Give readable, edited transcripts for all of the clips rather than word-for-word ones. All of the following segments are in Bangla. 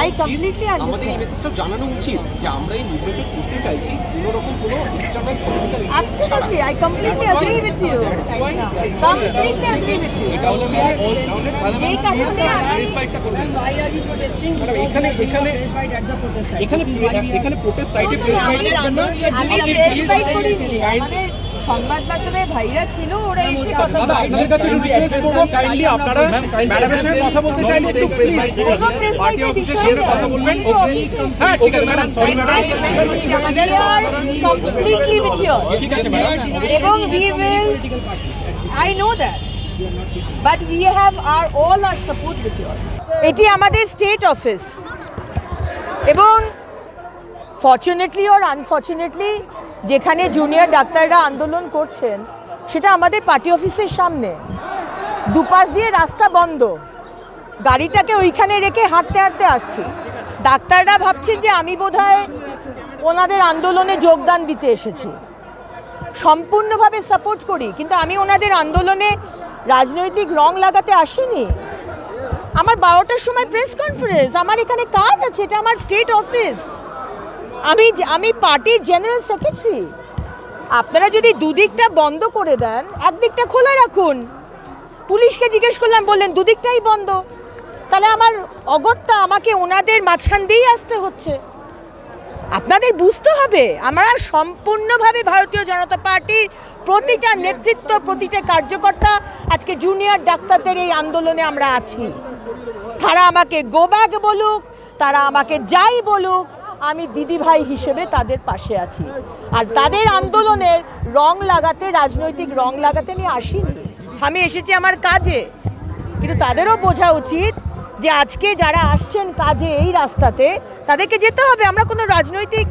I completely understand. আমাদের এই মেসেজটা জানানো উচিত যে আমরা এই মুভমেন্টটা করতে চাইছি কোনো রকম কোনো external political. Absolutely, I completely agree with you. Completely agree with you. এটা হলো যেই কারণে এখানে প্রোটেস্ট সাইটে প্রেস বাইট করিনি। আমাদের সংবাদ মাধ্যমের ভাইরা ছিল, ওরা এসে কথা বলে। আপনাদের কাছে রিকোয়েস্ট করব কাইন্ডলি আপনারা ম্যাডামের সাথে কথা বলতে চাইলে একটু প্লিজ কোনো প্রেস বাইটের বিষয়ে কথা বলবেন। হ্যাঁ ঠিক আছে madam, sorry madam. We are completely with you. ঠিক আছে ম্যাডাম। এবং we will, I know that, but we have all our support with you. এটি আমাদের স্টেট অফিস এবং ফরচুনেটলি অর আনফরচুনেটলি যেখানে জুনিয়র ডাক্তাররা আন্দোলন করছেন সেটা আমাদের পার্টি অফিসের সামনে। দুপাশ দিয়ে রাস্তা বন্ধ, গাড়িটাকে ওইখানে রেখে হাঁটতে হাঁটতে আসছি। ডাক্তাররা ভাবছেন যে আমি বোধহয় ওনাদের আন্দোলনে যোগদান দিতে এসেছি। সম্পূর্ণভাবে সাপোর্ট করি, কিন্তু আমি ওনাদের আন্দোলনে রাজনৈতিক রং লাগাতে আসিনি। আমার 12টার সময় প্রেস কনফারেন্স, আমার এখানে কাজ আছে, এটা আমার স্টেট অফিস। আমি পার্টির জেনারেল সেক্রেটারি। আপনারা যদি দুদিকটা বন্ধ করে দেন, একদিকটা খোলা রাখুন। পুলিশকে জিজ্ঞেস করলাম, বললেন দুদিকটাই বন্ধ, তাহলে আমার অগত্যা আমাকে ওনাদের মাঝখান দিয়েই আসতে হচ্ছে। আপনাদের বুঝতে হবে আমরা সম্পূর্ণভাবে ভারতীয় জনতা পার্টির প্রতিটা নেতৃত্ব, প্রতিটা কার্যকর্তা আজকে জুনিয়র ডাক্তারদের এই আন্দোলনে আমরা আছি। তারা আমাকে গো ব্যাক বলুক, তারা আমাকে যাই বলুক, আমি দিদিভাই হিসেবে তাদের পাশে আছি। আর তাদের আন্দোলনের রং লাগাতে, রাজনৈতিক রং লাগাতে আমি আসিনি। আমি এসেছি আমার কাজে, কিন্তু তাদেরও বোঝা উচিত যে আজকে যারা আসছেন কাজে এই রাস্তাতে, তাদেরকে যেতে হবে। আমরা কোনো রাজনৈতিক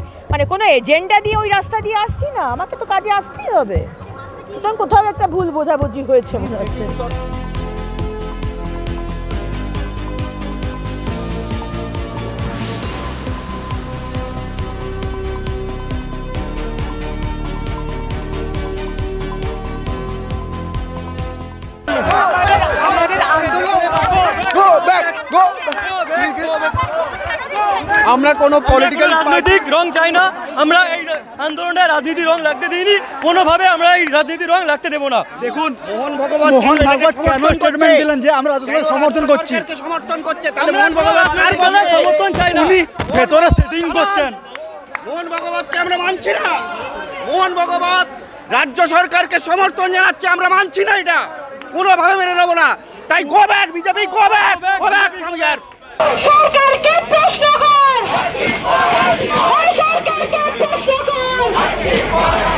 কোনো এজেন্ডা দিয়ে ওই রাস্তা দিয়ে আসছি না, আমাকে তো কাজে আসতেই হবে। সুতরাং কোথাও একটা ভুল বোঝাবুঝি হয়েছে মনে হচ্ছে। আমরা কোনো পলিটিক্যাল রাজনৈতিক রং চাই না। আমরা এই আন্দোলনে রাজনীতি রং লাগতে দিইনি, কোনোভাবে আমরা এই রাজনীতি রং লাগতে দেবো না। দেখুন, মোহন ভাগবত কেন স্টেটমেন্ট দিলেন যে আমরা রাজনীতিকে সমর্থন করছি? সমর্থন করছে, তাহলে মোহন ভাগবত সমর্থন চাই না, উনি ভেতরে সেটিং করছেন। মোহন ভাগবতকে আমরা মানছি না। মোহন ভাগবত রাজ্য সরকারকে সমর্থন জানাচ্ছে, আমরা মানছি না, এটা কোনোভাবে মেনে নেবো না। তাই go back BJP, go back, go back from here. সরকারকে প্রশ্ন কর, সরকারকে প্রশ্ন কর।